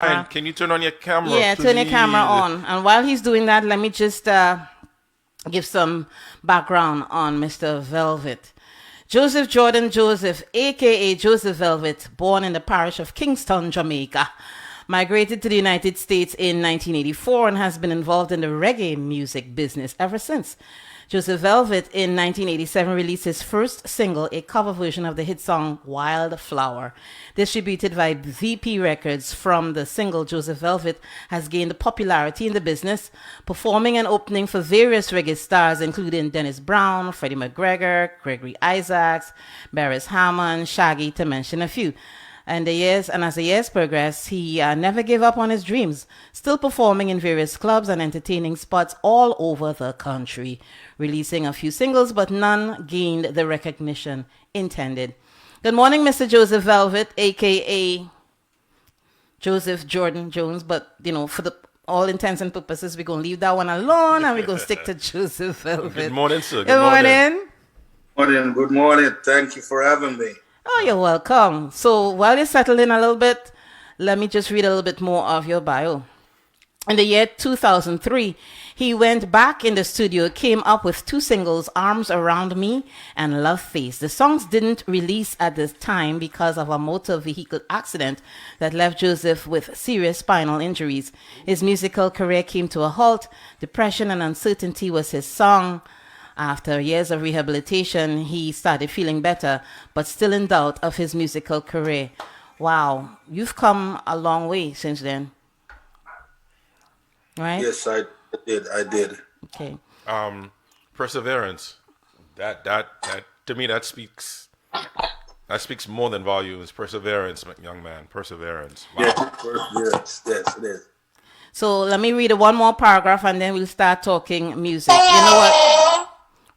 Can you turn on your camera, Yeah, please? turn your camera on. And while he's doing that, let me just give some background on Mr. Velvet. Joseph Jordan Joseph, a.k.a. Joseph Velvet, born in the parish of Kingston, Jamaica, migrated to the United States in 1984 and has been involved in the reggae music business ever since. Joseph Velvet in 1987 released his first single, a cover version of the hit song Wildflower. Distributed by VP Records from the single, Joseph Velvet has gained popularity in the business, performing and opening for various reggae stars including Dennis Brown, Freddie McGregor, Gregory Isaacs, Beres Hammond, Shaggy, to mention a few. And as the years progressed, he never gave up on his dreams, still performing in various clubs and entertaining spots all over the country, releasing a few singles, but none gained the recognition intended. Good morning, Mr. Joseph Velvet, a.k.a. Joseph Jordan Jones, but, for all intents and purposes, we're going to leave that one alone, and we're going to stick to Joseph Velvet. Good morning, sir. Good morning. Good morning. Thank you for having me. Oh, you're welcome. So while you settle in a little bit, let me just read a little bit more of your bio. In the year 2003, he went back in the studio, came up with two singles, Arms Around Me and Love Face. The songs didn't release at this time because of a motor vehicle accident that left Joseph with serious spinal injuries. His musical career came to a halt. Depression and uncertainty was his song. After years of rehabilitation, he started feeling better, but still in doubt of his musical career. Wow, you've come a long way since then, right? Yes, I did. Okay. Perseverance. That to me that speaks more than volumes. Perseverance, young man. Perseverance. Wow. Yes, it is. So let me read one more paragraph, and then we'll start talking music. You know what?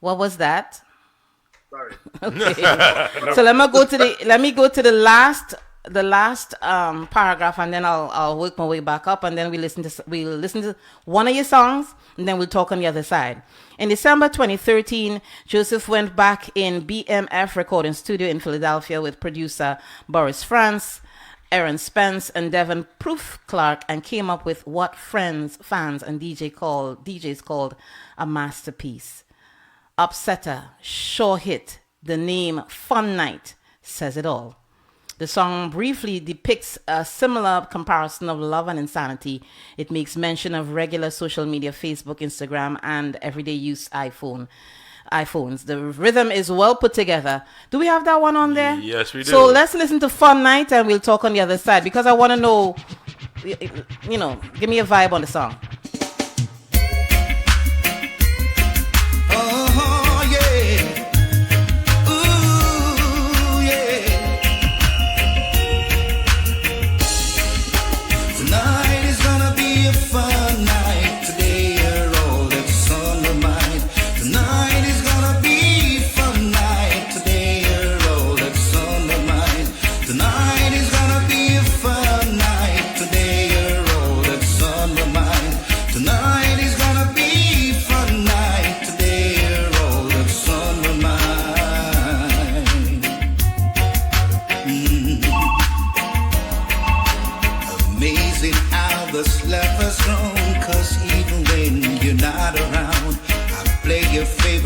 What was that? Sorry. Okay. So let me go to the last paragraph, and then I'll work my way back up, and then we'll listen to one of your songs, and then we'll talk on the other side. In December 2013, Joseph went back in BMF recording studio in Philadelphia with producer Boris France, Aaron Spence, and Devin Proof Clark, and came up with what fans, and DJs called a masterpiece. Upsetter, sure hit. The name Fun Night says it all. The song briefly depicts a similar comparison of love and insanity. It makes mention of regular social media, Facebook, Instagram, and everyday use iPhones. The rhythm is well put together. Do we have that one on there? Yes, we do. So let's listen to Fun Night, and we'll talk on the other side, because I want to know, give me a vibe on the song.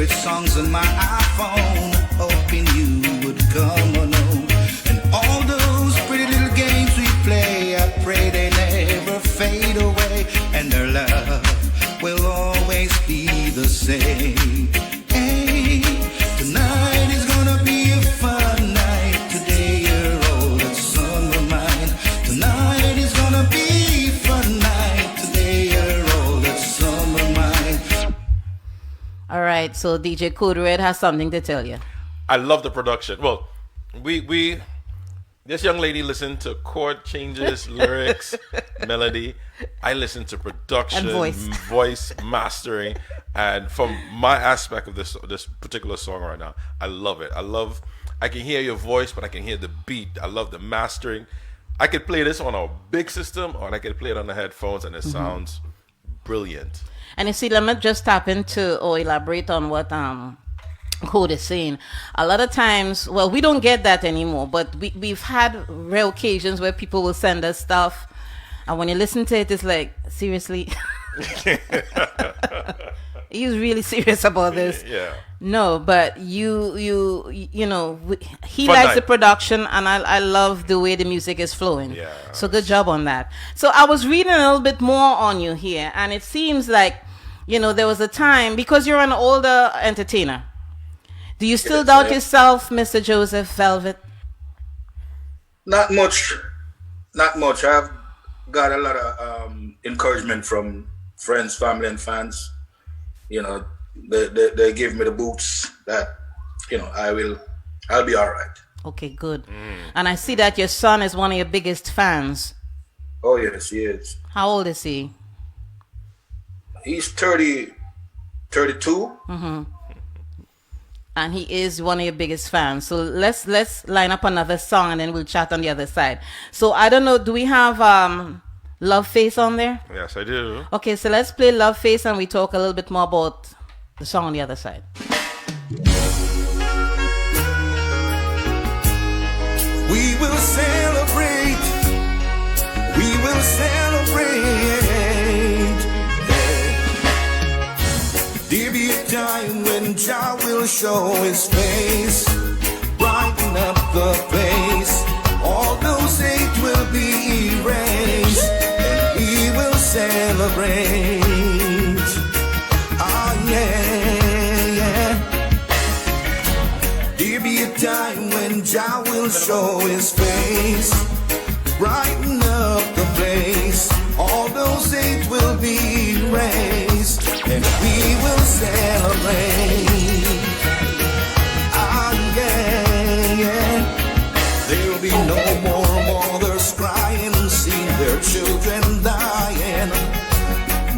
Songs on my iPhone, hoping you would come along. And all those pretty little games we play, I pray they never fade away, and our love will always be the same. Hey, tonight is gonna be a fun night. Today you're all that's on my mind. Tonight is gonna be a fun night. Today you're all that's on my mind. All right, so DJ Code Red has something to tell you. I love the production. Well, this young lady listened to chord changes, lyrics, melody. I listened to production, and voice mastering, and from my aspect of this particular song right now, I love it. I can hear your voice, but I can hear the beat. I love the mastering. I could play this on a big system, or I could play it on the headphones, and it sounds brilliant. And you see, let me just tap into or elaborate on what Code is saying. A lot of times, well, we don't get that anymore, but we've had rare occasions where people will send us stuff And when you listen to it, it's like, seriously? He's really serious about this. Yeah. No, but you know, he Fun likes night. the production, and I love the way the music is flowing. Yeah. So good job on that. So I was reading a little bit more on you here, and it seems like, you know, there was a time, because you're an older entertainer. Do you still Yes, doubt I am. yourself, Mr. Joseph Velvet? Not much. Not much. I've got a lot of encouragement from friends, family, and fans. You know, they give me the boots that, you know, I'll be all right. Okay, good. And I see that your son is one of your biggest fans. Oh, yes, he is. How old is he? He's 32. And he is one of your biggest fans. So let's line up another song, and then we'll chat on the other side. So I don't know, do we have Love Face on there? Yes, I do. Okay, so let's play Love Face, and we talk a little bit more about the song on the other side. We will celebrate. We will celebrate. There be a time when Jah will show his face, brighten up the place. All those hate will be erased, and we will celebrate. Ah, yeah, yeah. There be a time when Jah will show his face, brighten up the place. All those hate will be erased, and we will celebrate. Ah, yeah, yeah. There'll be no more mothers crying, seeing their children dying.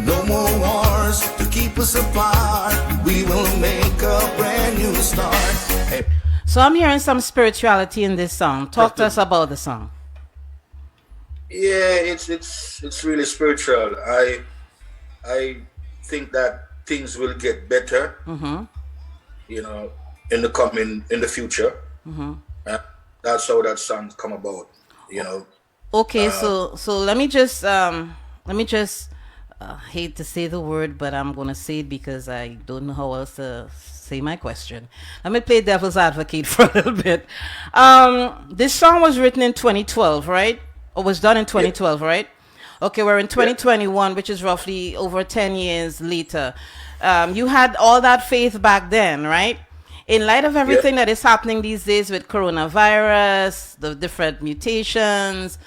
No more wars to keep us apart. We will make a brand new start. Hey. So I'm hearing some spirituality in this song. Talk to us about the song. Yeah, it's really spiritual. I think that things will get better. You know, in the future. That's how that song come about. You know. Okay, so let me just hate to say the word, but I'm gonna say it because I don't know how else to say my question. Let me play devil's advocate for a little bit. This song was written in 2012, right? Or was done in 2012, right? Okay, we're in 2021, which is roughly over 10 years later. You had all that faith back then, right? In light of everything that is happening these days with coronavirus, the different mutations,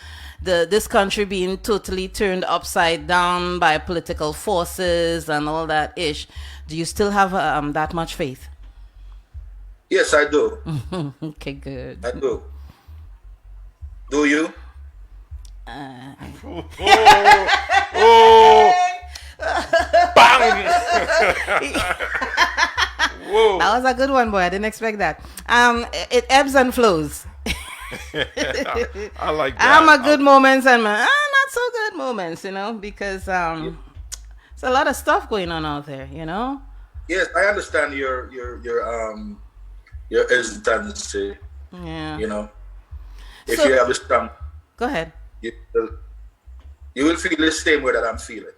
this country being totally turned upside down by political forces and all that ish, do you still have that much faith? Yes, I do. Okay, good. I do. Do you? Whoa. That was a good one, boy. I didn't expect that. It ebbs and flows. I like that. I have my good moments and my not so good moments, you know, because there's a lot of stuff going on out there, you know. Yes, I understand your hesitancy. Yeah. You know, if So- you have a strong, Go ahead. you will feel the same way that I'm feeling.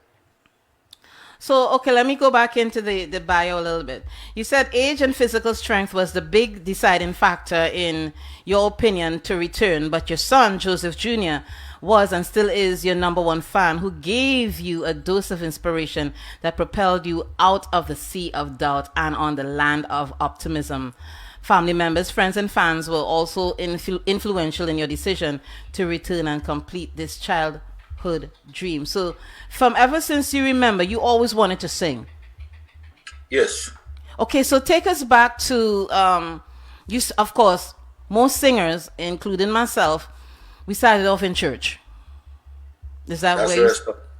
So, okay, let me go back into the bio a little bit. You said age and physical strength was the big deciding factor in your opinion to return, but your son, Joseph Jr., was and still is your number one fan who gave you a dose of inspiration that propelled you out of the sea of doubt and on the land of optimism. Family members, friends, and fans were also influential in your decision to return and complete this childhood dream. So, from ever since you remember, you always wanted to sing. Yes. Okay, so take us back to of course, most singers, including myself, we started off in church. Is that That's where?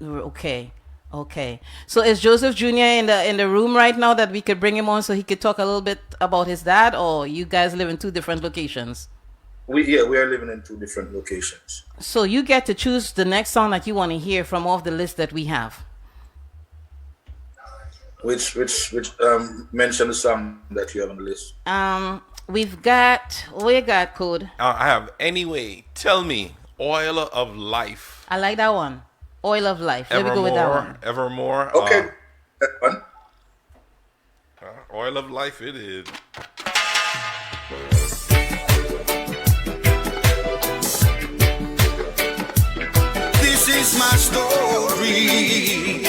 right. Okay. So is Joseph Jr. in the room right now that we could bring him on so he could talk a little bit about his dad, or you guys live in two different locations? We are living in two different locations. So you get to choose the next song that you want to hear from off the list that we have. Which mention the song that you have on the list. We got Code. I have Anyway. Tell me, Oil of Life. I like that one. Oil of Life. There we go with that one. Evermore. Okay, that one. Oil of Life it is. This is my story.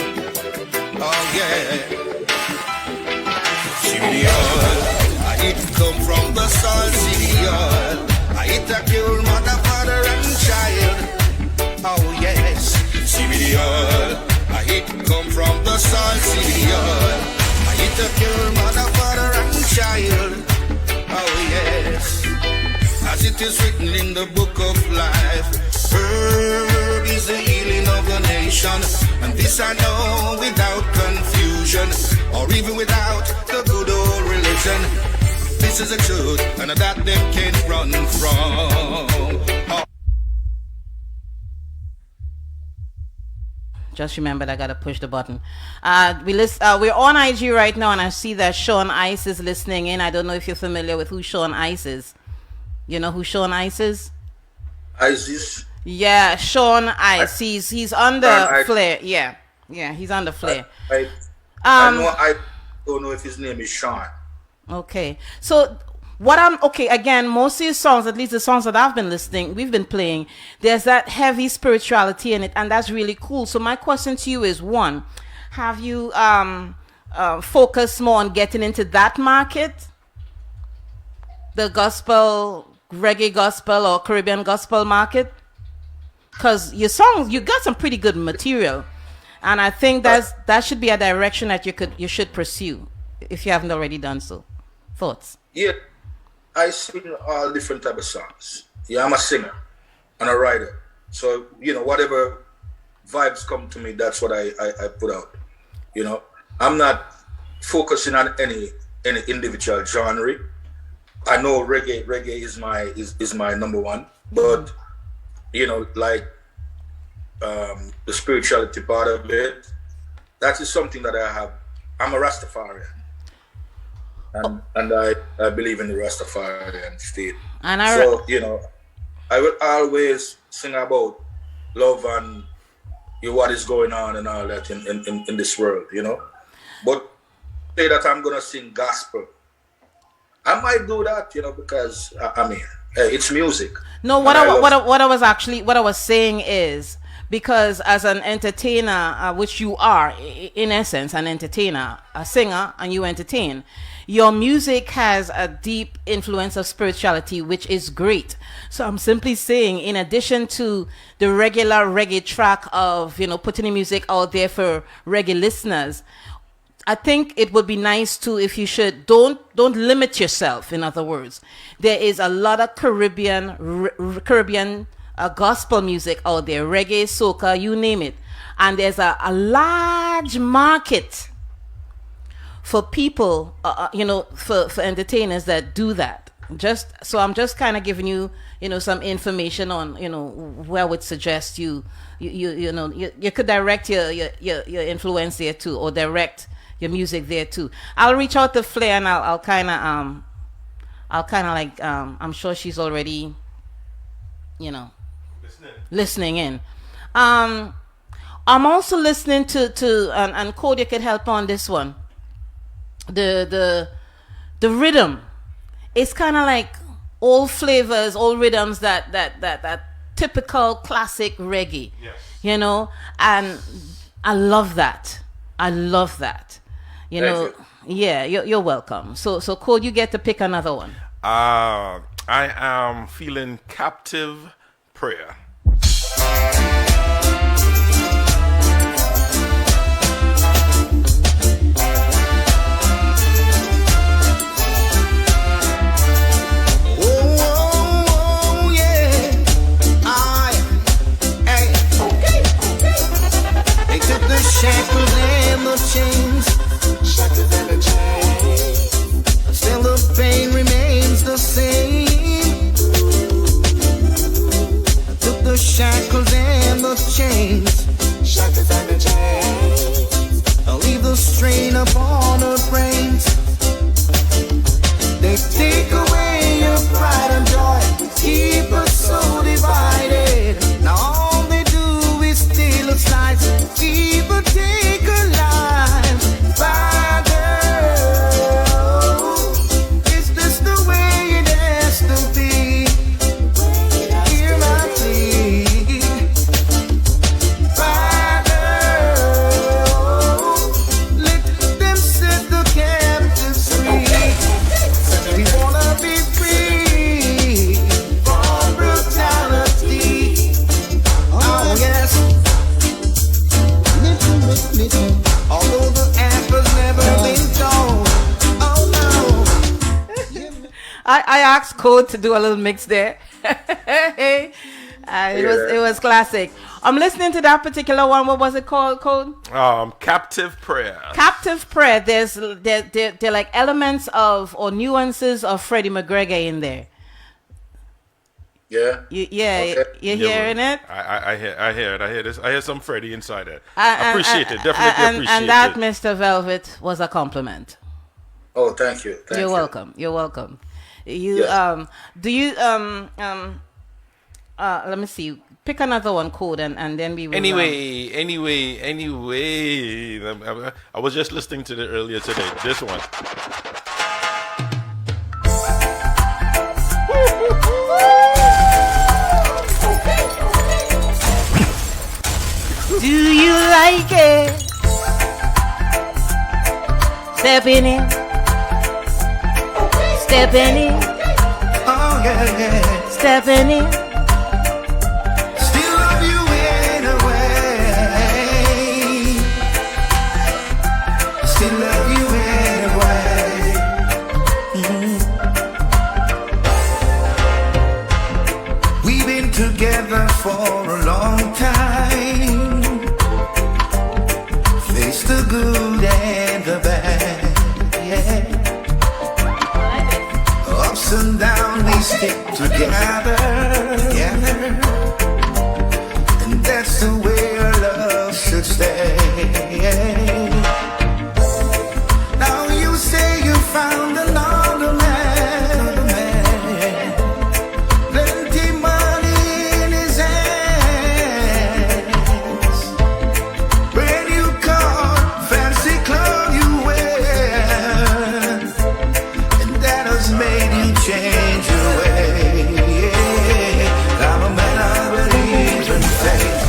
Oh yeah. See the oil. It come from the soil. See the oil. It a kill mother, father, and child. Oh yes. See the oil. It come from the soil. See the oil. It a kill mother, father, and child. Oh yes. As it is written in the book of life. Herb is the healing of the nation, and this I know without confusion, or even without the good old religion. This is the truth, and that them can't run from. Oh. Just remembered I gotta push the button. We're on IG right now, and I see that Sean Ice is listening in. I don't know if you're familiar with who Sean Ice is. You know who Sean Ice is? Isis. Yeah, Sean Ice. He's under Flair. Yeah, he's under Flair. I don't know if his name is Sean. Okay, so again, most of his songs, at least the songs that we've been playing, there's that heavy spirituality in it, and that's really cool. So my question to you is, one, have you focused more on getting into that market, the gospel, reggae gospel or Caribbean gospel market? Because your songs, you got some pretty good material, and I think that should be a direction that you should pursue if you haven't already done so. Thoughts? Yeah, I sing all different type of songs. Yeah, I'm a singer and a writer. So whatever vibes come to me, that's what I put out. I'm not focusing on any individual genre. I know reggae is my number one, but the spirituality part of it, that is something that I have. I'm a Rastafarian, and I believe in the Rastafarian state. And I will always sing about love and what is going on and all that in this world, But say that I'm gonna sing gospel, I might do that, because it's music. No, what I was saying is, because as an entertainer, which you are in essence an entertainer, a singer, and you entertain, your music has a deep influence of spirituality, which is great. So I'm simply saying, in addition to the regular reggae track of putting the music out there for reggae listeners, I think it would be nice too if you should don't limit yourself. In other words, there is a lot of Caribbean gospel music out there, reggae, soca, you name it, and there's a large market for people, for entertainers that do that. I'm just kind of giving you, some information on, where I would suggest you could direct your influence there too, or direct your music there too. I'll reach out to Flair, and I'll kind of I'm sure she's already, listening in. I'm also listening to and Cody, you could help on this one. The rhythm, it's kind of like old flavors, old rhythms that typical classic reggae. Yes. And I love that. Yeah, you're welcome. So Code, you get to pick another one. I am feeling Captive Prayer. Shackles and the chains, shackles and the chains. Still the pain remains the same. I took the shackles and listen. Although the answer's never been told. Oh no. I asked Code to do a little mix there. It was classic. I'm listening to that particular one. What was it called, Code? Captive Prayer. Captive Prayer. There like elements of or nuances of Freddie McGregor in there. Yeah. You're hearing it. I hear it. I hear this. I hear some Freddie inside it. I appreciate it. Definitely appreciate and that, it. Mr. Velvet, was a compliment. Oh, thank you. You're welcome. You're welcome. You Yes. do you let me see. Pick another one, Code, and then we will. Anyway. I was just listening to it earlier today. This one. Do you like it? Stepping in. Stepping in. Oh yeah, yeah. Stepping in. Still love you anyway. Still love you anyway. We've been together for a long time. Face the good and the bad. Yeah. Ups and downs we stick together. And that's the way our love should stay. Now you say you found another man, plenty money in his hands. When you call, fancy clothes you wear, and that has made you change your way. I'm a man, I believe in faith.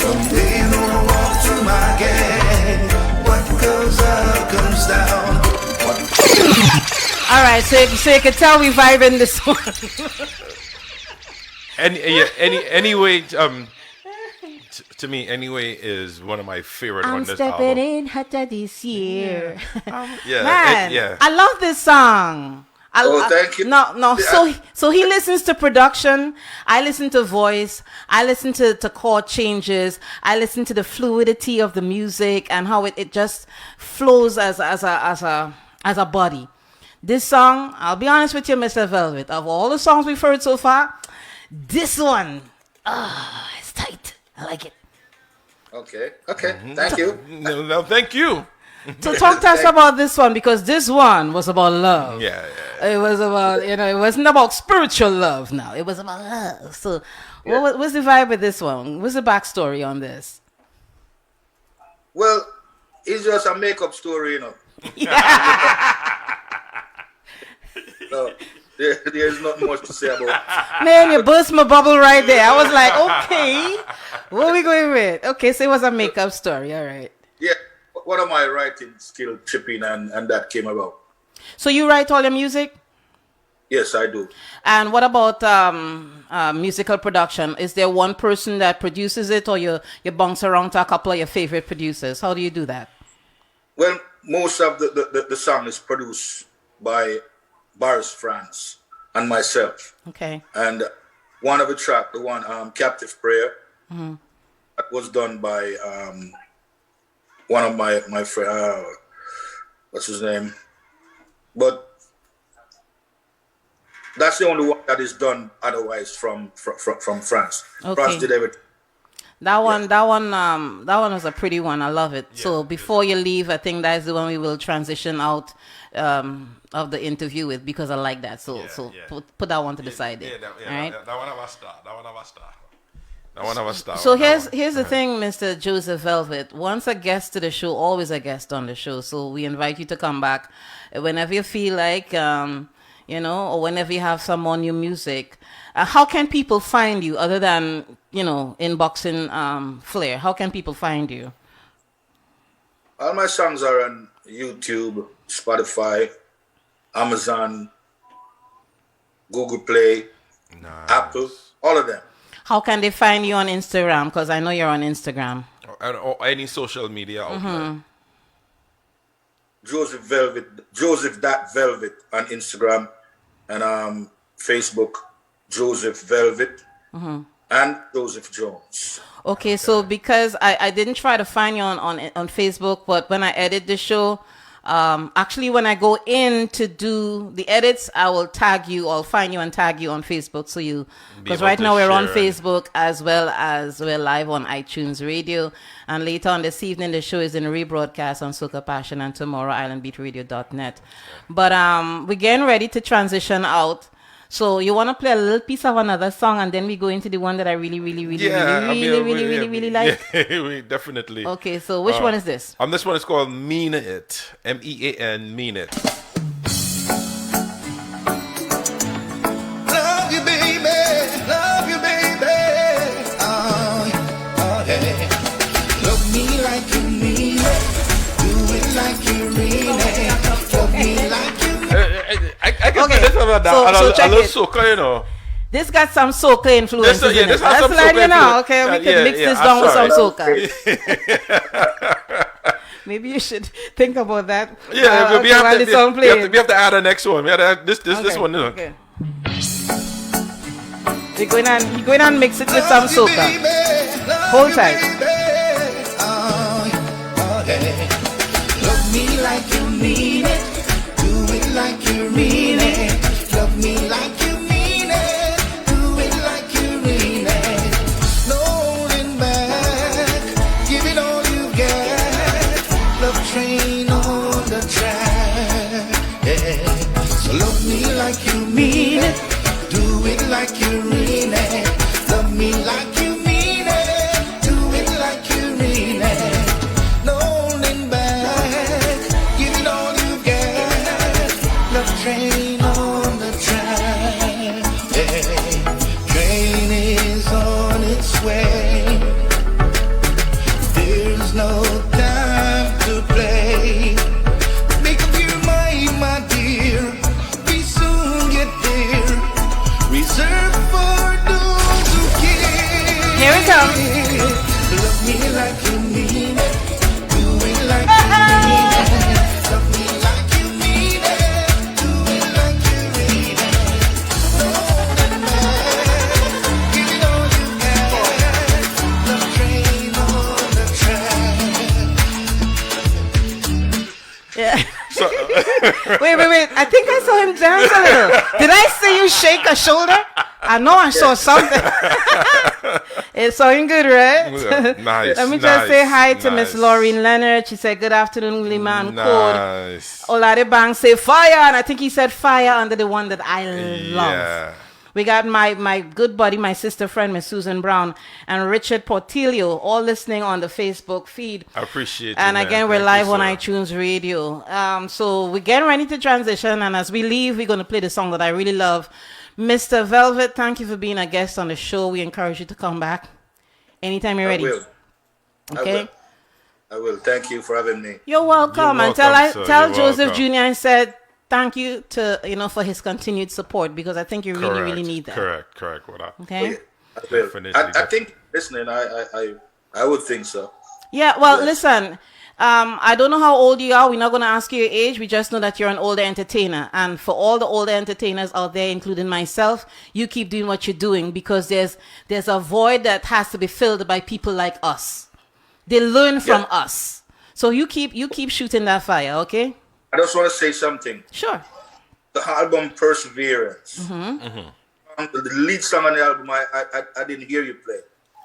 Someday you're gonna walk through my gate. What goes up comes down. All right, so you can tell we vibing this one. Anyway, to me, anyway, is one of my favorite on I'm this stepping album. in hotter this year. Yeah, Man, yeah. I love this song. Thank you. No. Yeah. So he listens to production. I listen to voice. I listen to chord changes. I listen to the fluidity of the music and how it just flows as a body. This song, I'll be honest with you, Mr. Velvet. Of all the songs we've heard so far, this one, it's tight. I like it. Okay. Thank you. No, thank you. So talk to us about this one, because this one was about love. Yeah. It was about, it wasn't about spiritual love now. It was about love. So what's the vibe with this one? What's the backstory on this? Well, it's just a makeup story, So, there's not much to say about it. Man, you burst my bubble right there. I was like, okay, what are we going with? Okay, so it was a makeup story. All right. Yeah, one of my writing skill chipping and that came about. So you write all your music? Yes, I do. And what about musical production? Is there one person that produces it, or you bounce around to a couple of your favorite producers? How do you do that? Well, most of the song is produced by Boris France and myself. Okay. And one of the track, the one Captive Prayer, that was done by one of my friend, what's his name? But that's the only one that is done otherwise from France. Okay. France did everything. That one was a pretty one. I love it. Yeah, so before you leave, I think that's the one we will transition out of the interview with, because I like that. So put that one to the side there. All right. That one of our star. So here's the thing, Mr. Joseph Velvet. Once a guest to the show, always a guest on the show. So we invite you to come back whenever you feel like, or whenever you have some more new music. How can people find you other than, inboxing Flair? How can people find you? All my songs are on YouTube, Spotify, Amazon, Google Play, Apple, all of them. How can they find you on Instagram? Because I know you're on Instagram. or any social media outlet. Joseph.Velvet on Instagram and Facebook, Joseph Velvet and Joseph Jones. Okay, so because I didn't try to find you on Facebook, but when I edit the show, actually when I go in to do the edits, I will tag you. I'll find you and tag you on Facebook, so you, because right now we're on Facebook as well as we're live on iTunes Radio, and later on this evening the show is in rebroadcast on Soca Passion and tomorrow islandbeatradio.net. But we're getting ready to transition out. So you want to play a little piece of another song, and then we go into the one that I really like? Yeah, we definitely. Okay, so which one is this? This one is called Mean It. MEAN, Mean It. Love you, baby. Love you, baby. Oh, yeah. Love me like you mean it. Do it like you mean it. Love me like you mean it. I can play this one so a check little it. soca, you know. This got some soca influences This in it. has Let's some let soca you know. influence. Okay, we could mix this I'm down with some sorry. soca. Maybe you should think about that. Yeah, okay, while the song we plays. have to add a next one. We have to add this one. You know. Okay. You're going and mix it with some soca. Hold tight. Love me like you mean it. Do it like you mean it. Love me like you mean it. Do it like you mean it. No holding back. Give it all you get. Love train on the track. Yeah. So love me like you mean it. Do it like you mean it. Love me like you mean it. Do it like you mean it. No holding back. Give it all you get. Love train on the track. Yeah. Train is on its way. There's no time to play. Make up your mind, my dear. We soon get there. Reserved for those who care. Here we go. Love me like you mean it. Do it like you mean it. Love me like you mean it. Do it like you mean it. No holding back. Give it all you got. Love train on the track. Yeah. So, Wait. I think I saw him dance a little. Did I see you shake a shoulder? I know I saw something. It's sounding good, right? nice. Let me just say hi to Miss nice. Laureen Leonard. She said, good afternoon, Liman Code. Nice. Olade Bang say fire, and I think he said fire under the one that I love. Yeah. We got my good buddy, my sister friend, Miss Susan Brown, and Richard Portillo, all listening on the Facebook feed. I appreciate it. And man. again, we're Thank live you, on sir. iTunes Radio. So we're getting ready to transition, and as we leave, we're going to play the song that I really love. Mr. Velvet, thank you for being a guest on the show. We encourage you to come back anytime you're ready. I will. Okay? I will. Thank you for having me. You're welcome. You're And tell welcome, sir. tell You're Joseph welcome. Jr. I said thank you to for his continued support, because I think you really, Correct. really need that. Correct. What up? Okay? I will. Definitely. I think listening. I would think so. Yeah, well, Yes. listen, I don't know how old you are. We're not going to ask you your age. We just know that you're an older entertainer. And for all the older entertainers out there, including myself, you keep doing what you're doing, because there's a void that has to be filled by people like us. They learn from us. So you keep shooting that fire, okay? I just want to say something. Sure. The album Perseverance. The lead song on the album, I didn't hear you play.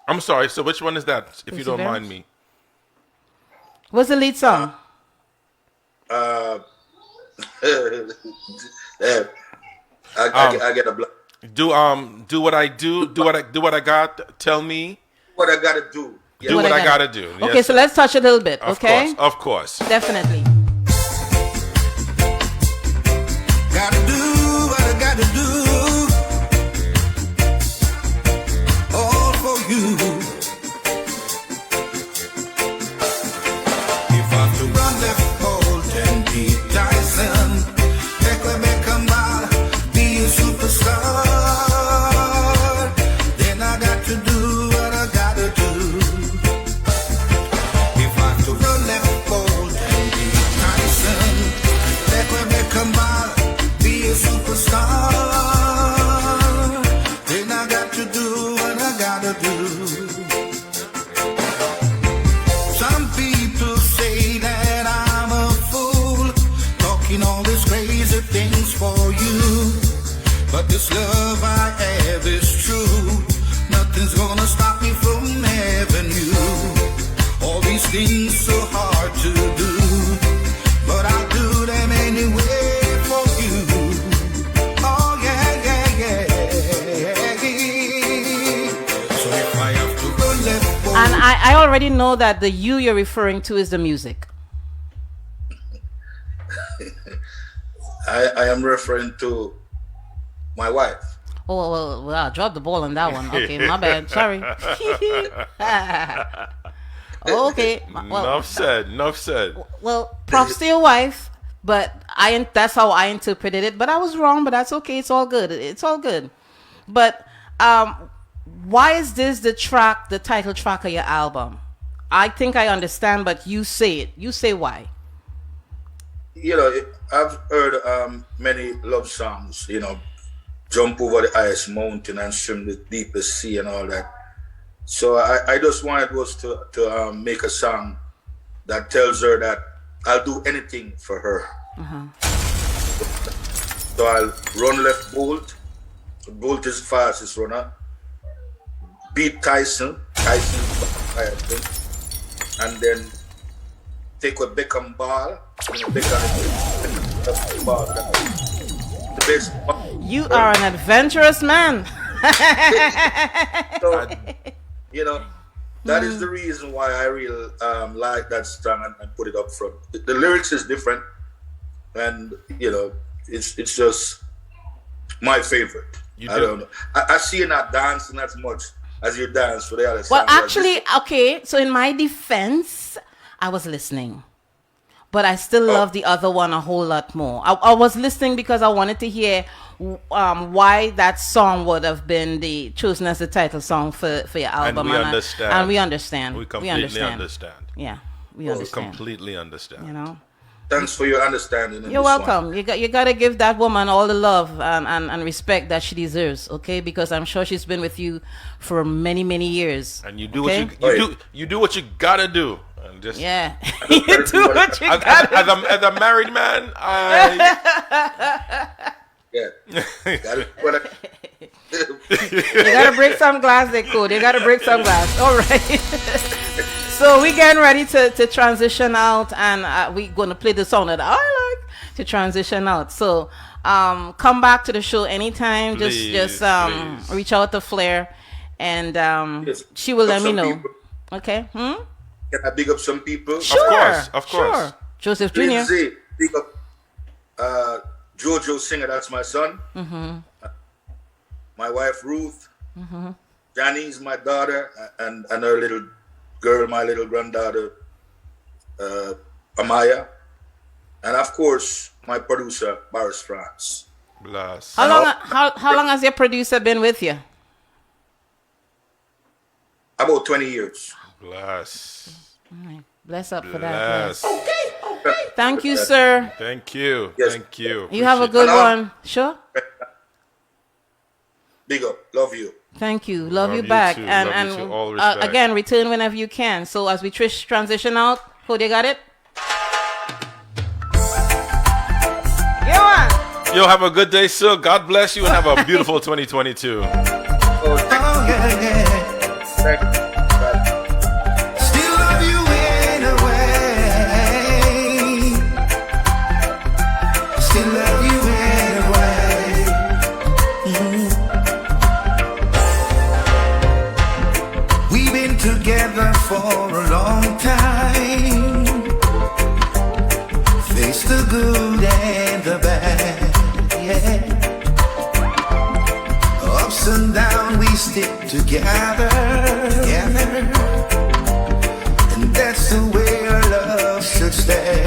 I'm sorry. So which one is that? If you don't mind me. What's the lead song? I get a block. Do what I do. Do what I got. Tell me. What I gotta do. Yeah. Do what I gotta do. Okay, Yes, so sir. let's touch a little bit, Of okay? course. Definitely. Gotta do what I gotta do. All for you. If I have to run left Holt and beat Tyson, Beckham be a superstar, then I got to do what I gotta do. This love I have is true. Nothing's gonna stop me from having you. All these things so hard to do, but I'll do them anyway for you. Oh yeah, yeah, yeah. So if I have to go left or And I already know that the you you're referring to is the music. I am referring to my wife. Oh, well, I dropped the ball on that one. Okay, my bad. Sorry. Okay. Well, Enough said. well, props to your wife, but that's how I interpreted it. But I was wrong, but that's okay. It's all good. It's all good. But why is this the title track of your album? I think I understand, but you say it. You say why. You know, I've heard many love songs, you know, jump over the highest mountain and swim the deepest sea and all that. So I just wanted was to make a song that tells her that I'll do anything for her. So I'll run left Bolt. Bolt is fastest runner. Beat Tyson. And then take a Beckham ball. The best. You are an adventurous man. So, you know, that is the reason why I really like that song and put it up front. The lyrics is different, and you know, it's just my favorite. I don't know. I see you not dancing as much as you dance for the other Well, songs. actually, okay. So in my defense, I was listening, but I still love the other one a whole lot more. I was listening because I wanted to hear why that song would have been chosen as the title song for your album. And we understand. And we understand. We completely understand. Yeah, we We understand. completely understand. You know. Thanks for your understanding. in You're this welcome. one. You got to give that woman all the love and respect that she deserves, okay? Because I'm sure she's been with you for many, many years. And you do okay? you do what you gotta do. And just Yeah. You do what you got. as a married man, Yeah. You gotta break some glass, they could. You gotta break some glass. All right. So we getting ready to transition out, and we're gonna play the song that I like to transition out. So come back to the show anytime. Please, just please. reach out to Flair, and Yes. she will let me Some know. people- Okay. Can I big up some people? Sure. Of course. Sure. Joseph Jr. Lindsay, big up Jojo Singer, that's my son. My wife Ruth. Janice, my daughter, and her little girl, my little granddaughter, Amaya. And of course, my producer, Boris France. Bless. How long has your producer been with you? About 20 years. Bless. Bless up for that. Bless. Thank you, sir. Thank you. Yes. Thank you. You have a Appreciate good Hello. one. Sure. Big up. Love you. Thank you. Love you you back. too. And Love you too. All respect. again, return whenever you can. So as we transition out, who they got it? You on. Yo, have a good day, sir. God bless you and have a beautiful 2022. Oh, oh yeah, yeah. thank you. Still love you anyway. Still love you anyway. We've been together for a long time. Face the good and the bad, yeah. Ups and downs, we stick together, together. And that's the way our love should stay.